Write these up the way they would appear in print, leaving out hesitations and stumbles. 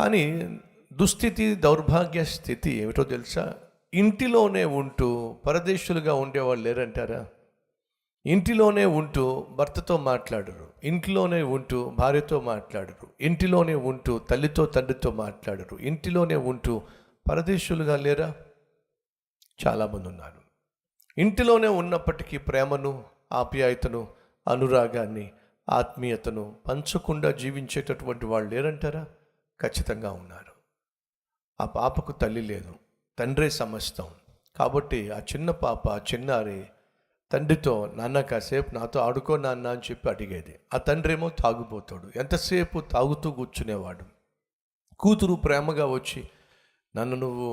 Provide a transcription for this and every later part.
కానీ దుస్థితి, దౌర్భాగ్య స్థితి ఏమిటో తెలుసా? ఇంటిలోనే ఉంటూ పరదేశులుగా ఉండేవాళ్ళు లేరంటారా? ఇంటిలోనే ఉంటూ భర్తతో మాట్లాడరు, ఇంటిలోనే ఉంటూ భార్యతో మాట్లాడరు, ఇంటిలోనే ఉంటూ తల్లితో తండ్రితో మాట్లాడరు, ఇంటిలోనే ఉంటూ పరదేశులుగా లేరా? చాలామంది ఉన్నారు. ఇంటిలోనే ఉన్నప్పటికీ ప్రేమను, ఆప్యాయతను, అనురాగాన్ని, ఆత్మీయతను పంచకుండా జీవించేటటువంటి వాళ్ళు లేరంటారా? ఖచ్చితంగా ఉన్నారు. ఆ పాపకు తల్లి లేదు, తండ్రే సమస్తం. కాబట్టి ఆ చిన్న పాప, చిన్నారి తండ్రితో నాన్న కాసేపు నాతో ఆడుకో నాన్న అని చెప్పి అడిగేది. ఆ తండ్రి ఏమో తాగుపోతాడు, ఎంతసేపు తాగుతూ కూర్చునేవాడు. కూతురు ప్రేమగా వచ్చి నన్ను నువ్వు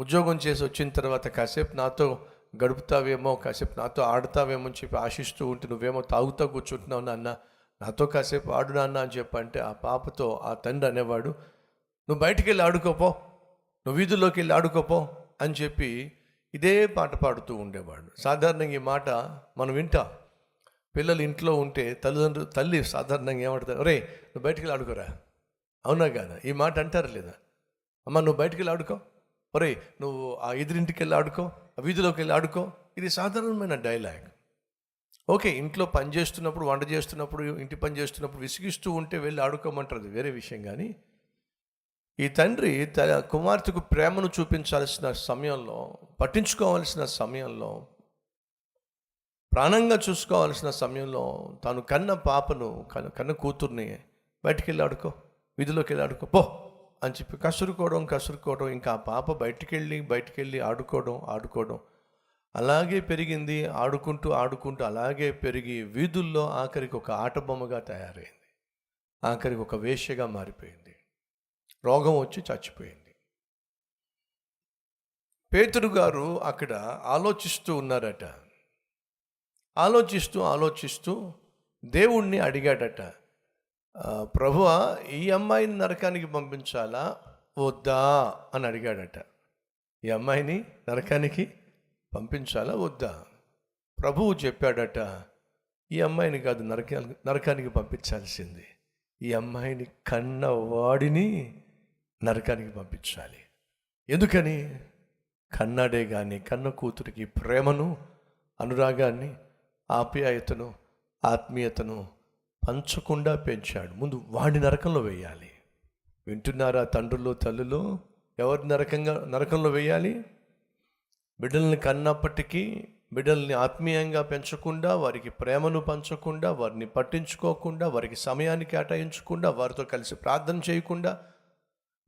ఉద్యోగం చేసి వచ్చిన తర్వాత కాసేపు నాతో గడుపుతావేమో, కాసేపు నాతో ఆడుతావేమో అని చెప్పి ఆశిస్తూ ఉంటే నువ్వేమో తాగుతూ కూర్చుంటున్నావు నాన్న, నాతో కాసేపు ఆడు నాన్న అని చెప్పంటే ఆ పాపతో ఆ తండ్రి అనేవాడు, నువ్వు బయటికి వెళ్ళి ఆడుకోపో, నువ్వు వీధుల్లోకి వెళ్ళి ఆడుకోపో అని చెప్పి ఇదే పాట పాడుతూ ఉండేవాడు. సాధారణంగా ఈ మాట మనం వింటాం. పిల్లలు ఇంట్లో ఉంటే తల్లి సాధారణంగా ఏమంటారు? రే నువ్వు బయటికి వెళ్ళి ఆడుకోరా, అవునా కాదా? ఈ మాట అంటారు లేదా? అమ్మ నువ్వు బయటికి వెళ్ళి ఆడుకో, ఒరే నువ్వు ఆ ఎదురింటికి వెళ్ళి ఆడుకో, ఆ వీధిలోకి వెళ్ళి ఆడుకో. ఇది సాధారణమైన డైలాగ్. ఓకే, ఇంట్లో పని చేస్తున్నప్పుడు, వంట చేస్తున్నప్పుడు, ఇంటి పని చేస్తున్నప్పుడు విసిగిస్తూ ఉంటే వెళ్ళి ఆడుకోమంటారు, అది వేరే విషయం. కానీ ఈ తండ్రి తన కుమార్తెకు ప్రేమను చూపించాల్సిన సమయంలో, పట్టించుకోవాల్సిన సమయంలో, ప్రాణంగా చూసుకోవాల్సిన సమయంలో తాను కన్న పాపను, కన్న కూతుర్ని బయటికి వెళ్ళి ఆడుకో, వీధిలోకి వెళ్ళి ఆడుకో పో అని చెప్పి కసురుకోవడం. ఇంకా ఆ పాప బయటికి వెళ్ళి ఆడుకోవడం అలాగే పెరిగింది. ఆడుకుంటూ అలాగే పెరిగి వీధుల్లో ఆఖరికి ఒక ఆటబొమ్మగా తయారైంది, ఆఖరికి ఒక వేశ్యగా మారిపోయింది. రోగం వచ్చి చచ్చిపోయింది. పేతురు గారు అక్కడ ఆలోచిస్తూ ఉన్నారట. ఆలోచిస్తూ దేవుణ్ణి అడిగాడట, ప్రభువా ఈ అమ్మాయిని నరకానికి పంపించాలా వద్దా అని అడిగాడట. ఈ అమ్మాయిని నరకానికి పంపించాలా వద్దా? ప్రభువు చెప్పాడట, ఈ అమ్మాయిని కాదు నరకానికి పంపించాల్సింది, ఈ అమ్మాయిని కన్నవాడిని నరకానికి పంపించాలి. ఎందుకని? కన్నాడే కానీ కన్న కూతురికి ప్రేమను, అనురాగాన్ని, ఆప్యాయతను, ఆత్మీయతను పంచకుండా పెంచాడు. ముందు వాడిని నరకంలో వేయాలి. వింటున్నారా తండ్రులు, తల్లులు? ఎవరిని నరకంలో వేయాలి? బిడ్డల్ని కన్నప్పటికీ బిడ్డల్ని ఆత్మీయంగా పెంచకుండా, వారికి ప్రేమను పంచకుండా, వారిని పట్టించుకోకుండా, వారికి సమయాన్ని కేటాయించకుండా, వారితో కలిసి ప్రార్థన చేయకుండా,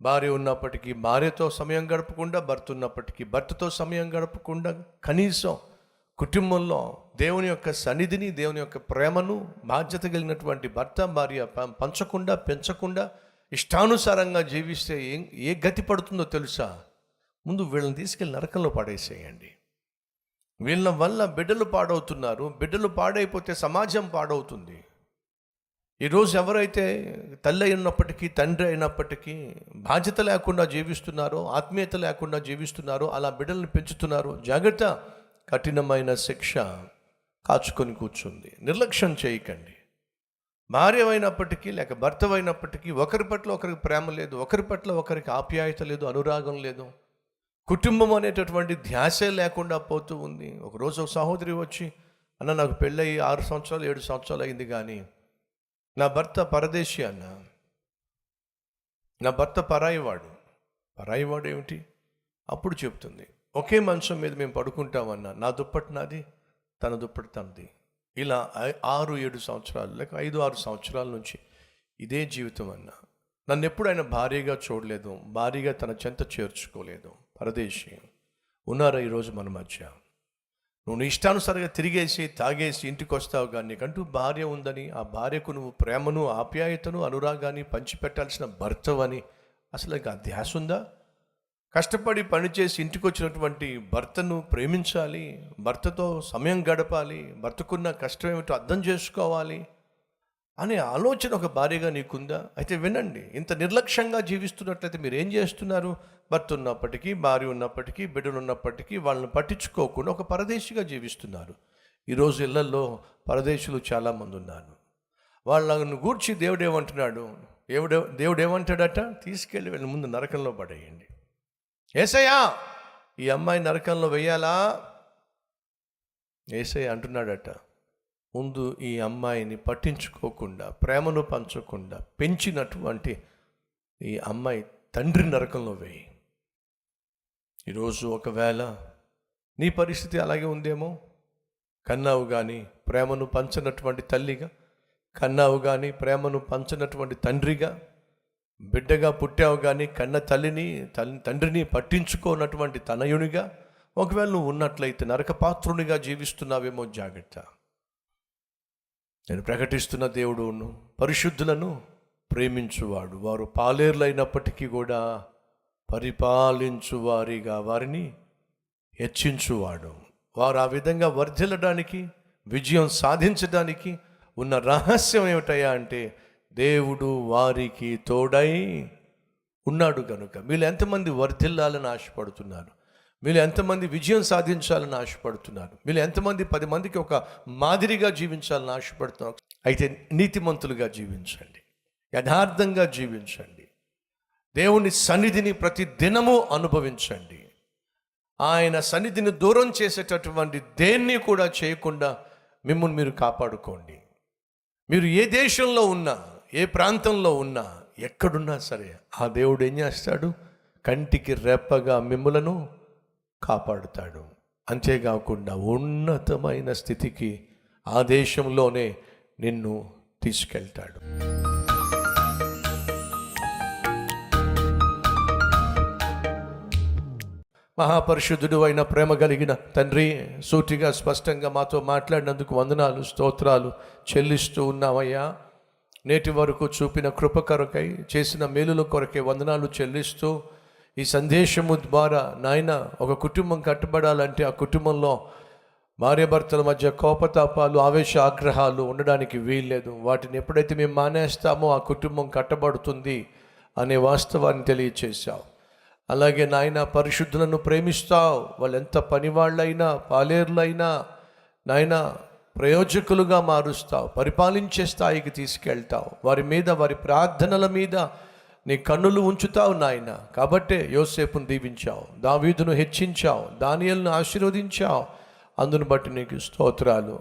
భార్య ఉన్నప్పటికీ భార్యతో సమయం గడపకుండా, భర్త ఉన్నప్పటికీ భర్తతో సమయం గడపకుండా, కనీసం కుటుంబంలో దేవుని యొక్క సన్నిధిని, దేవుని యొక్క ప్రేమను, బాధ్యత కలిగినటువంటి భర్త భార్య పంచకుండా, పెంచకుండా, ఇష్టానుసారంగా జీవిస్తే ఏ గతి పడుతుందో తెలుసా? ముందు వీళ్ళని తీసుకెళ్ళి నరకంలో పాడేసేయండి. వీళ్ళ వల్ల బిడ్డలు పాడవుతున్నారు. బిడ్డలు పాడైపోతే సమాజం పాడవుతుంది. ఈరోజు ఎవరైతే తల్లి అయినప్పటికీ, తండ్రి అయినప్పటికీ బాధ్యత లేకుండా జీవిస్తున్నారో, ఆత్మీయత లేకుండా జీవిస్తున్నారో, అలా బిడ్డలను పెంచుతున్నారో, జాగ్రత్త, కఠినమైన శిక్ష కాచుకొని కూర్చుంది. నిర్లక్ష్యం చేయకండి. భార్య అయినప్పటికీ లేక భర్త అయినప్పటికీ ఒకరి పట్ల ఒకరికి ప్రేమ లేదు, ఒకరి పట్ల ఒకరికి ఆప్యాయత లేదు, అనురాగం లేదు. కుటుంబం అనేటటువంటి ధ్యాసే లేకుండా పోతూ ఉంది. ఒకరోజు ఒక సహోదరి వచ్చి, అన్న నాకు పెళ్ళయి 6 సంవత్సరాలు 7 సంవత్సరాలు అయింది, కానీ నా భర్త పరదేశీ అన్న, నా భర్త పరాయివాడు ఏమిటి? అప్పుడు చెప్తుంది, ఒకే మంచం మీద మేము పడుకుంటామన్నా, నా దుప్పటి నాది, తన దుప్పటి తనది. ఇలా 6-7 సంవత్సరాలు లేక 5-6 సంవత్సరాల నుంచి ఇదే జీవితం అన్న. నన్ను ఎప్పుడు ఆయన భార్యగా చూడలేదు, భార్యగా తన చెంత చేర్చుకోలేదు. పరదేశీ ఉన్నారా ఈరోజు మన మధ్య? నువ్వు నీ ఇష్టానుసారంగా తిరిగేసి తాగేసి ఇంటికి వస్తావు, కానీ నీకంటూ భార్య ఉందని, ఆ భార్యకు నువ్వు ప్రేమను, ఆప్యాయతను, అనురాగాన్ని పంచిపెట్టాల్సిన భర్తవని అసలు ఆ ధ్యాస ఉందా? కష్టపడి పనిచేసి ఇంటికి వచ్చినటువంటి భర్తను ప్రేమించాలి, భర్తతో సమయం గడపాలి, భర్తకున్న కష్టం ఏమిటో అర్థం చేసుకోవాలి అనే ఆలోచన ఒక భార్యగా నీకుందా? అయితే వినండి, ఇంత నిర్లక్ష్యంగా జీవిస్తున్నట్లయితే మీరు ఏం చేస్తున్నారు? భర్త ఉన్నప్పటికీ, భార్య ఉన్నప్పటికీ, బిడ్డలు ఉన్నప్పటికీ వాళ్ళని పట్టించుకోకుండా ఒక పరదేశిగా జీవిస్తున్నారు. ఈరోజు ఇళ్లలో పరదేశులు చాలామంది ఉన్నారు. వాళ్ళను గూర్చి దేవుడు ఏమంటున్నాడు? దేవుడు ఏమంటాడట? తీసుకెళ్ళి వీళ్ళ ముందు నరకంలో పడేయండి. యేసయ్యా, ఈ అమ్మాయి నరకంలో వెయ్యాలా? యేసయ్య అంటున్నాడట, ముందు ఈ అమ్మాయిని పట్టించుకోకుండా, ప్రేమను పంచకుండా పెంచినటువంటి ఈ అమ్మాయి తండ్రి నరకంలో వేయి. ఈరోజు ఒకవేళ నీ పరిస్థితి అలాగే ఉందేమో. కన్నావు కానీ ప్రేమను పంచనటువంటి తల్లిగా, కన్నావు కానీ ప్రేమను పంచనటువంటి తండ్రిగా, బిడ్డగా పుట్టావు కానీ కన్న తండ్రిని పట్టించుకోనటువంటి తనయునిగా ఒకవేళ నువ్వు ఉన్నట్లయితే నరకపాత్రునిగా జీవిస్తున్నావేమో. జాగ్రత్త. నేను ప్రకటిస్తున్న దేవుడును పరిశుద్ధులను ప్రేమించువాడు, వారు పాలేర్లైనప్పటికీ కూడా పరిపాలించువారిగా వారిని హెచ్చించువాడు. వారు ఆ విధంగా వర్ధిల్లడానికి, విజయం సాధించడానికి ఉన్న రహస్యం ఏమిటయ్యా అంటే, దేవుడు వారికి తోడై ఉన్నాడు కనుక. మీరు ఎంతమంది వర్ధిల్లాలని ఆశపడుతున్నారు? మీరు ఎంతమంది విజయం సాధించాలని ఆశపడుతున్నారు? మీరు ఎంతమంది 10 మందికి ఒక మాదిరిగా జీవించాలని ఆశపడుతున్నారు? అయితే నీతిమంతులుగా జీవించండి, యథార్థంగా జీవించండి, దేవుని సన్నిధిని ప్రతి దినము అనుభవించండి. ఆయన సన్నిధిని దూరం చేసేటటువంటి దేన్ని కూడా చేయకుండా మిమ్మల్ని మీరు కాపాడుకోండి. మీరు ఏ దేశంలో ఉన్నా, ఏ ప్రాంతంలో ఉన్నా, ఎక్కడున్నా సరే ఆ దేవుడు ఏం చేస్తాడు? కంటికి రెప్పగా మిమ్ములను కాపాడుతాడు. అంతేకాకుండా ఉన్నతమైన స్థితికి ఆ దేశంలోనే నిన్ను తీసుకెళ్తాడు. మహాపరిశుద్ధుడు అయిన ప్రేమ కలిగిన తండ్రి, సూటిగా స్పష్టంగా మాతో మాట్లాడినందుకు వందనాలు, స్తోత్రాలు చెల్లిస్తూ ఉన్నామయ్యా. నేటి వరకు చూపిన కృప కొరకై, చేసిన మేలుల కొరకై వందనాలు చెల్లిస్తూ, ఈ సందేశము ద్వారా నాయన ఒక కుటుంబం కట్టబడాలంటే ఆ కుటుంబంలో భార్యాభర్తల మధ్య కోపతాపాలు, ఆవేశ ఆగ్రహాలు ఉండడానికి వీల్లేదు. వాటిని ఎప్పుడైతే మేము మానేస్తామో ఆ కుటుంబం కట్టబడుతుంది అనే వాస్తవాన్ని తెలియచేశావు. అలాగే నాయన పరిశుద్ధులను ప్రేమిస్తావు. వాళ్ళు ఎంత పనివాళ్ళైనా, పాలేర్లైనా నాయన ప్రయోజకులుగా మారుస్తావు, పరిపాలించే స్థాయికి తీసుకెళ్తావు. వారి మీద, వారి ప్రార్థనల మీద నీ కన్నులు ఉంచుతావు నాయన. కాబట్టే యోసేపును దీవించావు, దావీదును హెచ్చించావు, దానియేలును ఆశీర్వదించావు. అందును బట్టి నీకు స్తోత్రాలు.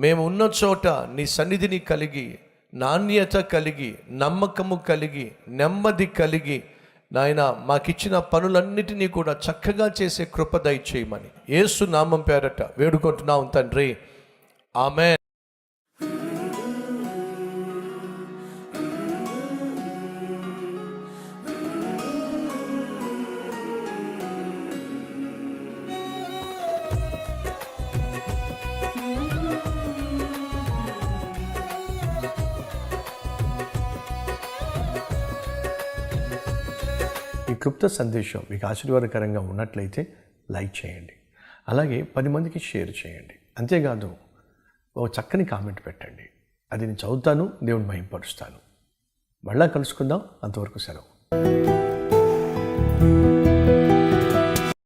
మేము ఉన్న చోట నీ సన్నిధిని కలిగి, నాణ్యత కలిగి, నమ్మకము కలిగి, నెమ్మది కలిగి నాయన మాకిచ్చిన పనులన్నిటినీ కూడా చక్కగా చేసే కృప దయచేయమని యేసు నామం పేరట వేడుకుంటున్నాం తండ్రి, ఆమేన్. ఈ క్లుప్త సందేశం మీకు ఆశీర్వాదకరంగా ఉన్నట్లయితే లైక్ చేయండి, అలాగే 10 మందికి షేర్ చేయండి. అంతేకాదు ఒక చక్కని కామెంట్ పెట్టండి. అది నేను చదువుతాను, దేవుని మహిమపరుస్తాను. మళ్ళా కలుసుకుందాం. అంతవరకు సెలవు.